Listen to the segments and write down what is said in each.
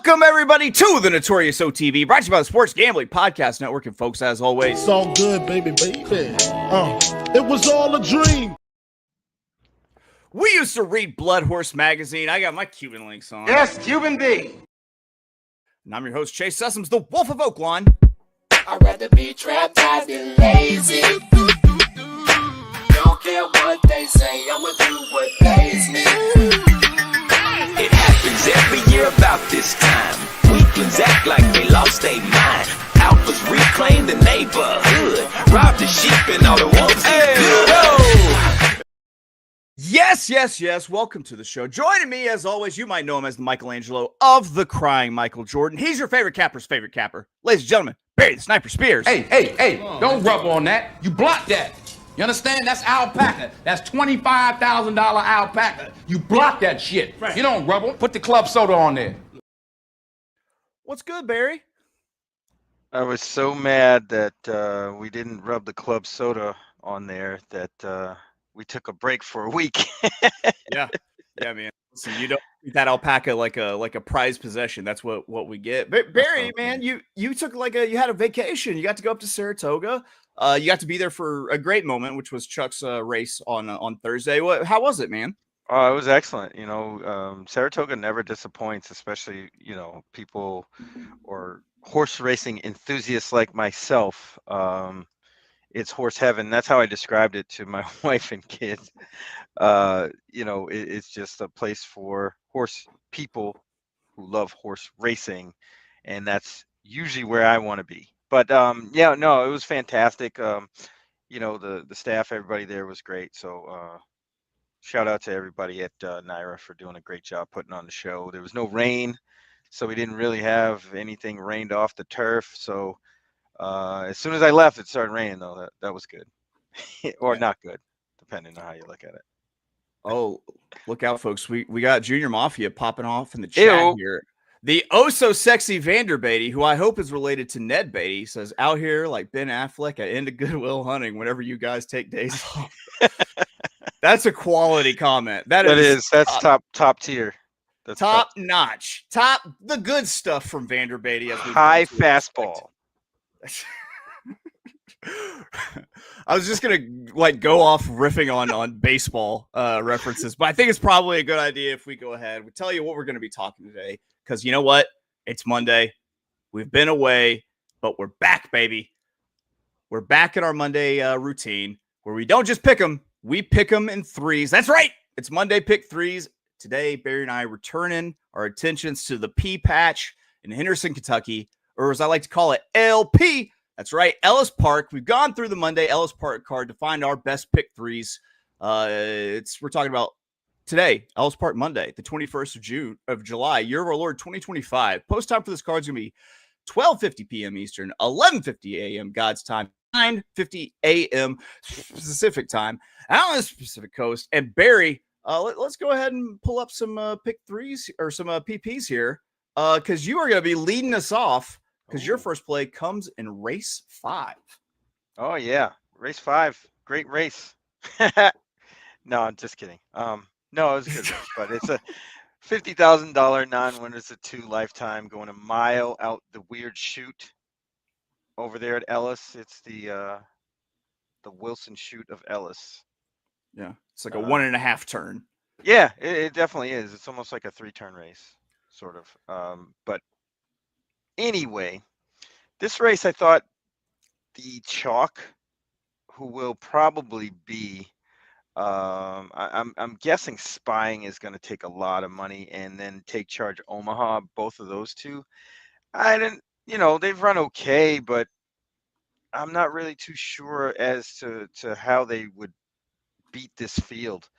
Welcome, everybody, to the Notorious OTV, brought to you by the Sports Gambling Podcast Network. And, folks, as always, it's all good, baby. It was all a dream. We used to read Blood Horse Magazine. I got my Cuban links on. Yes, Cuban D. And I'm your host, Chase Sessoms, the Wolf of Oaklawn. I'd rather be trapped than lazy. Don't care what they say, I'ma do what pays me. It happens every year about this time. Weaklings act like they lost their mind. Alphas reclaim the neighborhood. Rob the sheep and all the wolves get good. Yes. Welcome to the show. Joining me, as always, you might know him as the Michelangelo of the Crying Michael Jordan. He's your favorite capper's favorite capper. Ladies and gentlemen, Barry the Sniper Spears. Hey, don't rub on that. You block that. You understand? That's alpaca. That's $25,000 alpaca. You block that shit. Right. You don't rub on. Put the club soda on there. What's good, Barry? I was so mad that we didn't rub the club soda on there that we took a break for a week. Yeah, man. Listen, you don't treat that alpaca like a prized possession. That's what we get. But Barry, man, you took you had a vacation. You got to go up to Saratoga. You got to be there for a great moment, which was Chuck's race on Thursday. How was it, man? Oh, it was excellent. Saratoga never disappoints, especially people or horse racing enthusiasts like myself. It's horse heaven. That's how I described it to my wife and kids. It's just a place for horse people who love horse racing, and that's usually where I want to be. But it was fantastic. The staff, everybody there was great. So shout out to everybody at Naira for doing a great job putting on the show. There was no rain, so we didn't really have anything rained off the turf. So as soon as I left, it started raining, though. That was good. Or not good, depending on how you look at it. Oh, look out, folks. We got Junior Mafia popping off in the chat here. The oh-so-sexy Vander Beatty, who I hope is related to Ned Beatty, says, out here like Ben Affleck at End of Goodwill Hunting whenever you guys take days off. That's a quality comment. That's top tier. That's top notch. The good stuff from Vander Beatty. High fastball. I was just gonna go off riffing on baseball references, but I think it's probably a good idea if we go ahead. We tell you what we're going to be talking today, because you know what? It's Monday. We've been away, but we're back, baby. We're back in our Monday routine where we don't just pick them, we pick them in threes. That's right. It's Monday Pick Threes. Today, Barry and I returning our attentions to the Pea Patch in Henderson, Kentucky, or as I like to call it, LP. That's right, Ellis Park. We've gone through the Monday Ellis Park card to find our best pick threes. We're talking about today, Ellis Park Monday, the 21st of July, year of our Lord 2025. Post time for this card is going to be 12:50 p.m. Eastern, 11:50 a.m. God's time, 9:50 a.m. Pacific time out on the Pacific Coast. And Barry, let's go ahead and pull up some pick threes or some PPs here, because you are going to be leading us off. Because your first play comes in race 5. Oh, yeah. Race 5. Great race. No, I'm just kidding. No, it was a good race, but it's a $50,000 non-winners of 2 lifetime going a mile out the weird chute over there at Ellis. It's the Wilson chute of Ellis. Yeah, it's like a 1.5 turn. Yeah, it definitely is. It's almost like a 3-turn race, sort of. But anyway, this race, I thought the chalk, who will probably be, I'm guessing Spying is going to take a lot of money, and then Take Charge Omaha, both of those two. They've run okay, but I'm not really too sure as to how they would beat this field.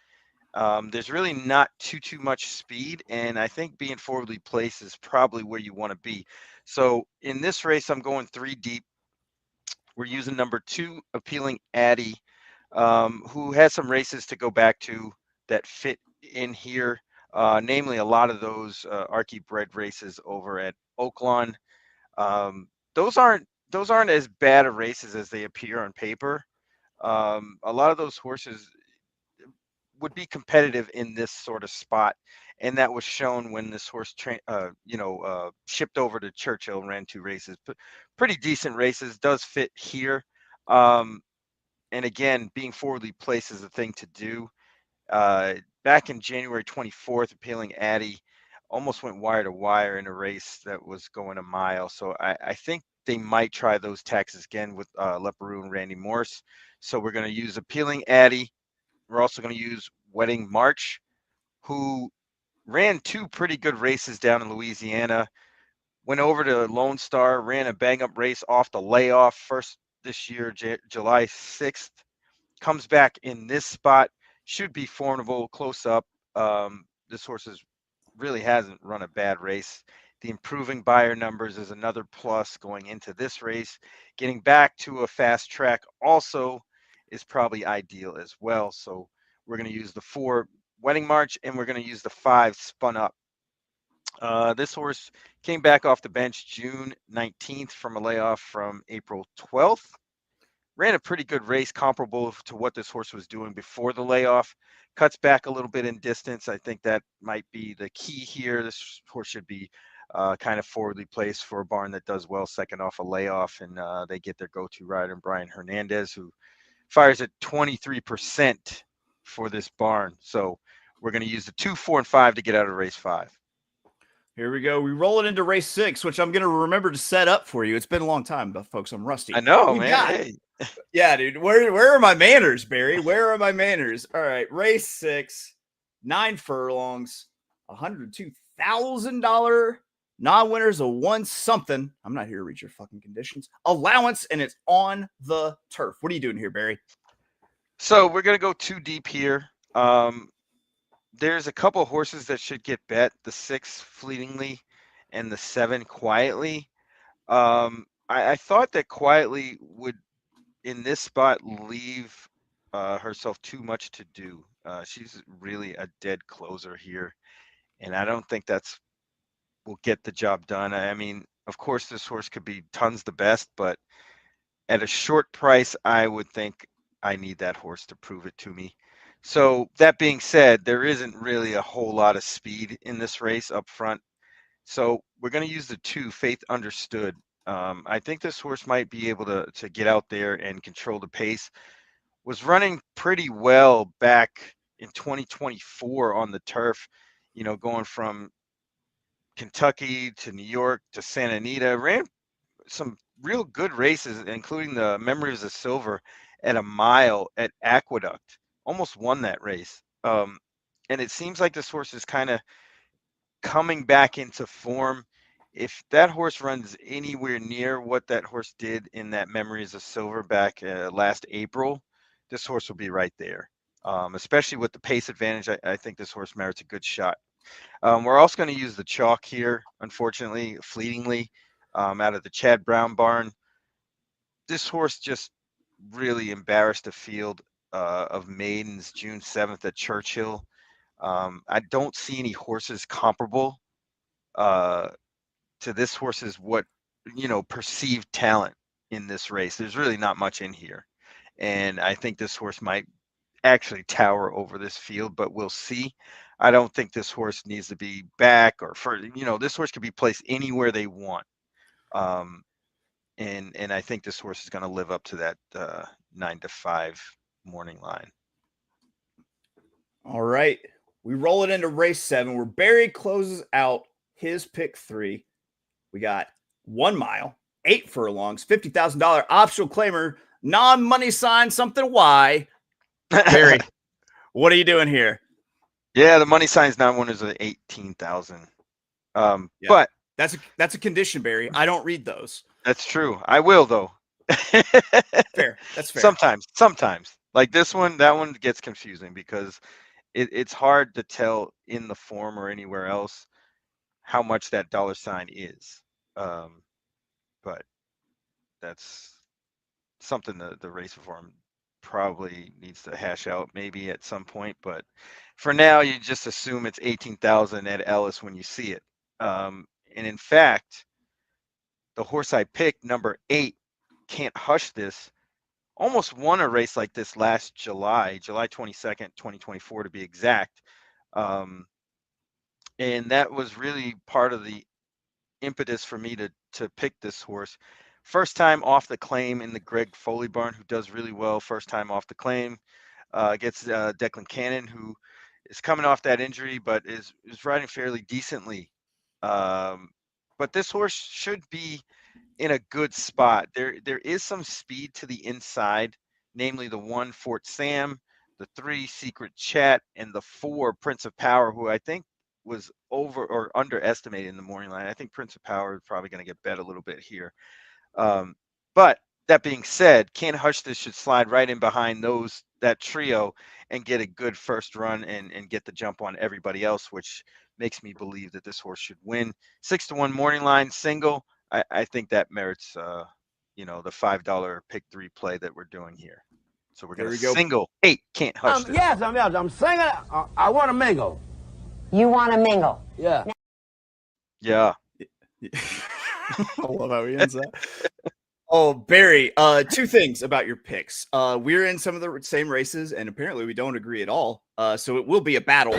There's really not too much speed, and I think being forwardly placed is probably where you want to be. So in this race, I'm going 3 deep. We're using number 2, Appealing Addy, who has some races to go back to that fit in here, namely a lot of those Archie bred races over at Oaklawn. Those aren't as bad of races as they appear on paper. A lot of those horses would be competitive in this sort of spot, and that was shown when this horse shipped over to Churchill and ran 2 races. Pretty decent races, does fit here. And again, being forwardly placed is the thing to do. Back in January 24th, Appealing Addy almost went wire to wire in a race that was going a mile. So I think they might try those taxes again with Leparoux and Randy Morse. So we're going to use Appealing Addy. We're also going to use Wedding March, who ran 2 pretty good races down in Louisiana. Went over to Lone Star, ran a bang-up race off the layoff first this year, July 6th. Comes back in this spot, should be formidable, close up. This horse really hasn't run a bad race. The improving buyer numbers is another plus going into this race. Getting back to a fast track also is probably ideal as well. So we're going to use the 4 Wedding March, and we're going to use the 5 Spun Up. This horse came back off the bench June 19th from a layoff from April 12th. Ran a pretty good race comparable to what this horse was doing before the layoff. Cuts back a little bit in distance. I think that might be the key here. This horse should be kind of forwardly placed for a barn that does well second off a layoff, and they get their go-to rider, Brian Hernandez, who fires at 23% for this barn. So we're going to use the 2, 4, and 5 to get out of race 5. Here we go. We roll it into race 6, which I'm going to remember to set up for you. It's been a long time, but folks, I'm rusty. I know, man. Hey. Yeah, dude. Where are my manners, Barry? Where are my manners? All right. Race 6, 9 furlongs, $102,000 non-winners, a 1 something. I'm not here to read your fucking conditions. Allowance, and it's on the turf. What are you doing here, Barry? So we're going to go 2 deep here. There's a couple of horses that should get bet, the 6 Fleetingly and the 7 Quietly. I thought that Quietly would, in this spot, leave herself too much to do. She's really a dead closer here, and I don't think will get the job done. I mean, of course, this horse could be tons the best, but at a short price, I would think I need that horse to prove it to me. So that being said, there isn't really a whole lot of speed in this race up front. So we're going to use the 2, Faith Understood. I think this horse might be able to get out there and control the pace. Was running pretty well back in 2024 on the turf, going from Kentucky to New York to Santa Anita. Ran some real good races, including the Memories of Silver at a mile at Aqueduct. Almost won that race. And it seems like this horse is kind of coming back into form. If that horse runs anywhere near what that horse did in that Memories of Silver back last April, this horse will be right there. Especially with the pace advantage, I think this horse merits a good shot. We're also going to use the chalk here, unfortunately, Fleetingly, out of the Chad Brown barn. This horse just really embarrassed the field of maidens June 7th at Churchill. I don't see any horses comparable to this horse's perceived talent in this race. There's really not much in here, and I think this horse might actually tower over this field, but we'll see. I don't think this horse needs to be back or further. This horse could be placed anywhere they want. And I think this horse is going to live up to that 9-5 morning line. All right. We roll it into race 7 where Barry closes out his pick 3. We got 1 mile, 8 furlongs, $50,000 optional claimer, non-money sign, something Y. Barry, what are you doing here? Yeah, the money sign's non-winners are 18,000. But that's a condition, Barry. I don't read those. That's true. I will though. Fair. That's fair. Sometimes. Like this one, that one gets confusing because it's hard to tell in the form or anywhere else how much that dollar sign is. But that's something that the race reform probably needs to hash out maybe at some point. But for now, you just assume it's 18,000 at Ellis when you see it. And in fact, the horse I picked, number 8, Can't Hush This, almost won a race like this last July 22nd, 2024 to be exact. And that was really part of the impetus for me to pick this horse. First time off the claim in the Greg Foley barn, who does really well. First time off the claim, gets Declan Cannon, who is coming off that injury, but is riding fairly decently. But this horse should be in a good spot. There is some speed to the inside, namely the 1 Fort Sam, the 3 Secret Chat, and the 4 Prince of Power, who I think was over or underestimated in the morning line. I think Prince of Power is probably going to get bet a little bit here. But that being said, Can't Hush This should slide right in behind that trio and get a good first run and get the jump on everybody else, which makes me believe that this horse should win. 6-1 morning line single. I think that merits the $5 pick 3 play that we're doing here. So we're going to single 8 Can't Hush This. Yes, I'm singing. I want to mingle. You want to mingle? Yeah. Yeah. I love how he ends that. Oh, Barry, 2 things about your picks. We're in some of the same races, and apparently we don't agree at all. So it will be a battle.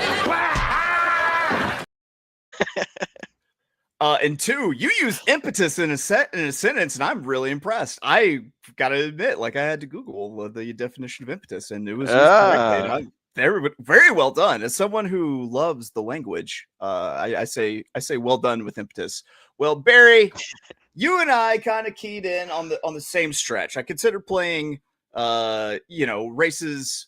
And 2, you use impetus in a sentence, and I'm really impressed. I gotta admit, I had to Google the definition of impetus, and it was correct. Very, very well done. As someone who loves the language, I say well done with impetus. Well, Barry, you and I kind of keyed in on the same stretch. I consider playing, races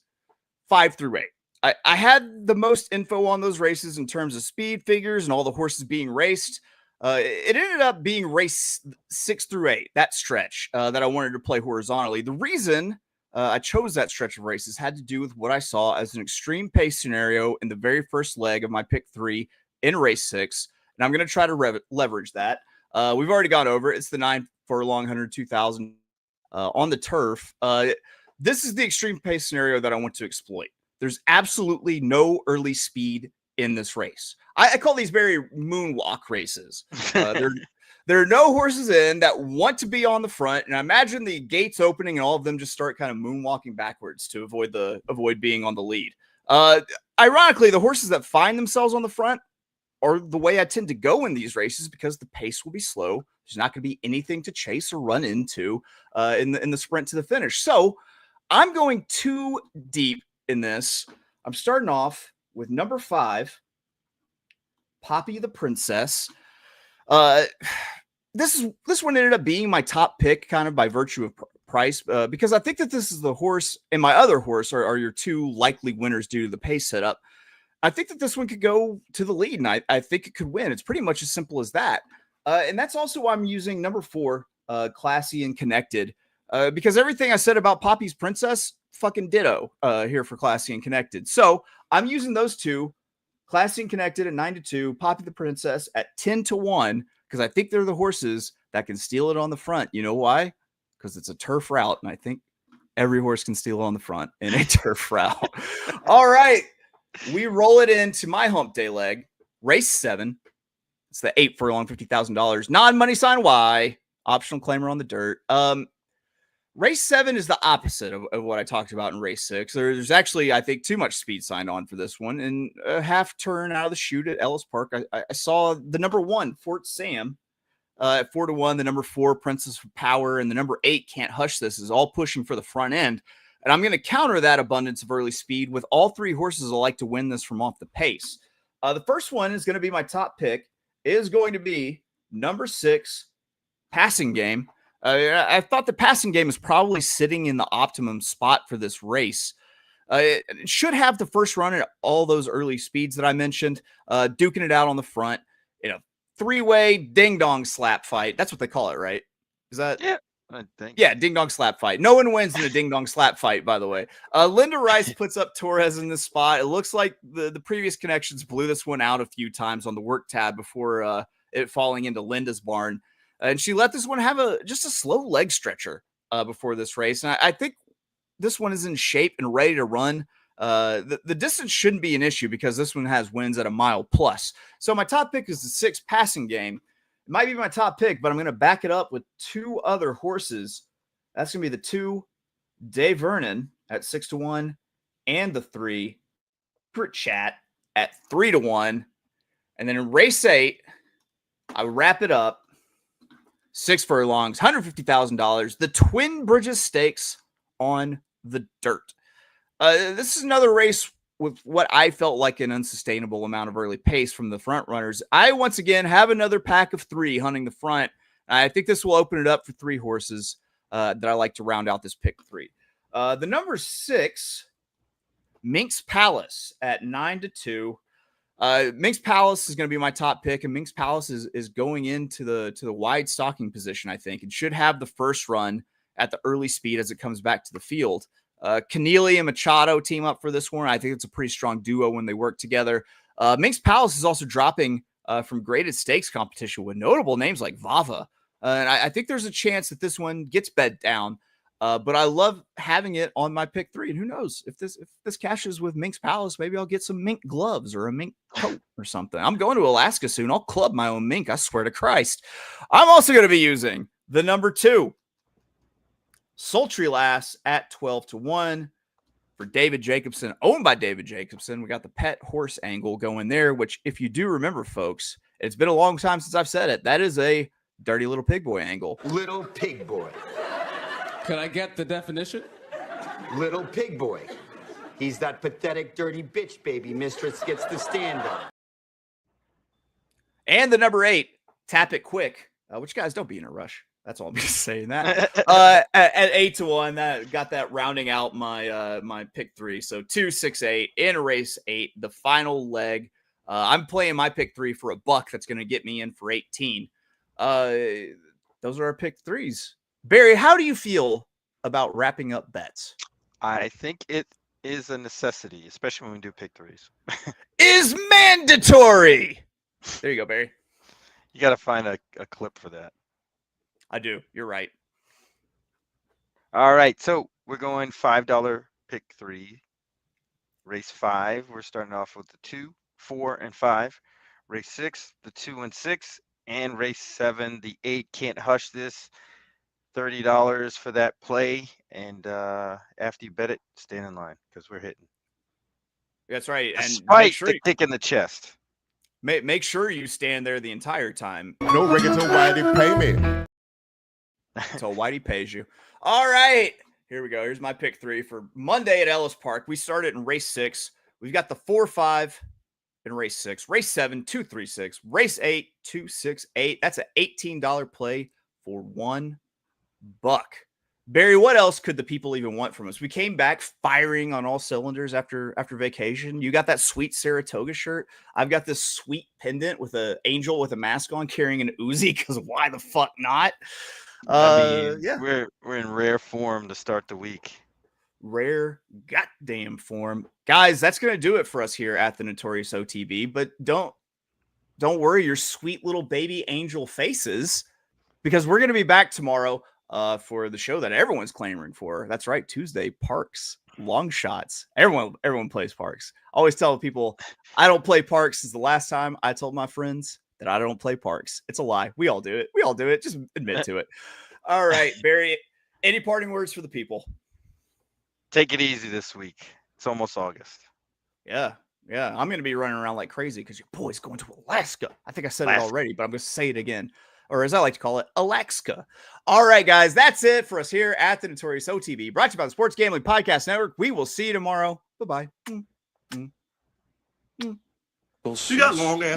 5 through 8. I had the most info on those races in terms of speed figures and all the horses being raced. It ended up being race 6 through 8, that stretch that I wanted to play horizontally. The reason I chose that stretch of races had to do with what I saw as an extreme pace scenario in the very first leg of my pick 3 in race 6. And I'm going to try to leverage that. We've already gone over it. It's the 9 furlong 102,000 on the turf. This is the extreme pace scenario that I want to exploit. There's absolutely no early speed in this race. I call these very moonwalk races. There are no horses in that want to be on the front, and I imagine the gates opening and all of them just start kind of moonwalking backwards to avoid being on the lead. Ironically, the horses that find themselves on the front are the way I tend to go in these races because the pace will be slow. There's not going to be anything to chase or run into in the sprint to the finish. So I'm going 2 deep in this. I'm starting off with number 5, Poppy the Princess. This one ended up being my top pick kind of by virtue of price because I think that this is the horse and my other horse are your 2 likely winners due to the pace setup. I think that this one could go to the lead, and I think it could win. It's pretty much as simple as that. And that's also why I'm using number 4, Classy and Connected, because everything I said about Poppy's Princess, fucking ditto here for Classy and Connected. So I'm using those 2, Classy and Connected at 9-2, Poppy the Princess at 10-1, because I think they're the horses that can steal it on the front. You know why? Because it's a turf route, and I think every horse can steal it on the front in a turf route. All right. We roll it into my hump day leg, race 7. It's the 8 furlong, $50,000. Non-money sign Y, optional claimer on the dirt. Race 7 is the opposite of what I talked about in race 6. There's actually, I think, too much speed signed on for this one. And a half turn out of the chute at Ellis Park, I saw the number 1, Fort Sam, at 4-1, the number 4, Princess of Power, and the number 8, Can't Hush This, is all pushing for the front end. And I'm going to counter that abundance of early speed with all 3 horses that like to win this from off the pace. The first one is going to be my top pick, is going to be number 6, Passing Game. I thought the Passing Game is probably sitting in the optimum spot for this race. It should have the first run at all those early speeds that I mentioned, duking it out on the front in a 3-way ding-dong slap fight. That's what they call it, right? Is that? Yeah. I think. Yeah, ding-dong slap fight. No one wins in a ding-dong slap fight, by the way. Linda Rice puts up Torres in this spot. It looks like the previous connections blew this one out a few times on the work tab before it falling into Linda's barn. And she let this one have just a slow leg stretcher before this race. And I think this one is in shape and ready to run. The distance shouldn't be an issue because this one has wins at a mile plus. So my top pick is the 6 Passing Game. It might be my top pick, but I'm going to back it up with 2 other horses. That's going to be the 2 Dave Vernon at 6-1, and the 3, Secret Chat at 3-1. And then in race 8, I wrap it up. 6 furlongs, $150,000. The Twin Bridges Stakes on the dirt. This is another race with what I felt like an unsustainable amount of early pace from the front runners. I once again have another pack of 3 hunting the front. I think this will open it up for 3 horses that I like to round out this pick 3. The number 6, Minx Palace at 9-2. Minx Palace is going to be my top pick, and Minx Palace is going into the wide stalking position, I think, and should have the first run at the early speed as it comes back to the field. Keneally and Machado team up for this one. I think it's a pretty strong duo when they work together. Minx Palace is also dropping from graded stakes competition with notable names like Vava. And I think there's a chance that this one gets bed down. But I love having it on my pick 3. And who knows, if this cashes with Minx Palace, maybe I'll get some mink gloves or a mink coat or something. I'm going to Alaska soon. I'll club my own mink. I swear to Christ. I'm also going to be using the number 2, Sultry Lass at 12-1 for David Jacobson, owned by David Jacobson. We got the pet horse angle going there, which if you do remember, folks, it's been a long time since I've said it. That is a dirty little pig boy angle. Little pig boy. Can I get the definition? Little pig boy. He's that pathetic, dirty bitch baby mistress gets to stand on. And the number 8, Tap It Quick, which, guys, don't be in a rush. That's all I'm just saying that. At 8-1, that got that rounding out my my pick 3. So 2, 6, 8 in race 8, the final leg. I'm playing my pick 3 for $1. That's going to get me in for 18. Those are our pick 3s. Barry, how do you feel about wrapping up bets? I think it is a necessity, especially when we do pick 3s. Is mandatory. There you go, Barry. You got to find a clip for that. I do. You're right. All right. So we're going $5 pick 3. Race 5, we're starting off with the 2, 4, and 5. Race 6, the 2 and 6. And race 7, the 8. Can't hush this. $30 for that play. And after you bet it, stand in line because we're hitting. That's right. And despite the kick in the chest. Make sure you stand there the entire time. No regular Whitey pay me. Until Whitey pays you. All right. Here we go. Here's my pick 3 for Monday at Ellis Park. We started in race 6. We've got the 4, 5 in race 6. Race 7, 2, 3, 6. Race 8, 2, 6, 8. That's an $18 play for $1. Barry, what else could the people even want from us? We came back firing on all cylinders after vacation. You got that sweet Saratoga shirt. I've got this sweet pendant with an angel with a mask on carrying an Uzi, because why the fuck not? Yeah, we're in rare form to start the week. Rare goddamn form. Guys, that's going to do it for us here at the Notorious OTB. But don't worry your sweet little baby angel faces, because we're going to be back tomorrow for the show that everyone's clamoring for. That's right, Tuesday, Parks, long shots. Everyone plays Parks. I always tell people I don't play Parks. Since the last time I told my friends that I don't play Parks. It's a lie. We all do it. Just admit to it. All right, Barry, any parting words for the people? Take it easy this week. It's almost August. Yeah. I'm going to be running around like crazy because your boy's going to Alaska. I think I said it already, but I'm going to say it again. Or as I like to call it, Alaska. All right, guys, that's it for us here at the Notorious OTB, brought to you by the Sports Gambling Podcast Network. We will see you tomorrow. Bye-bye. You got long ass.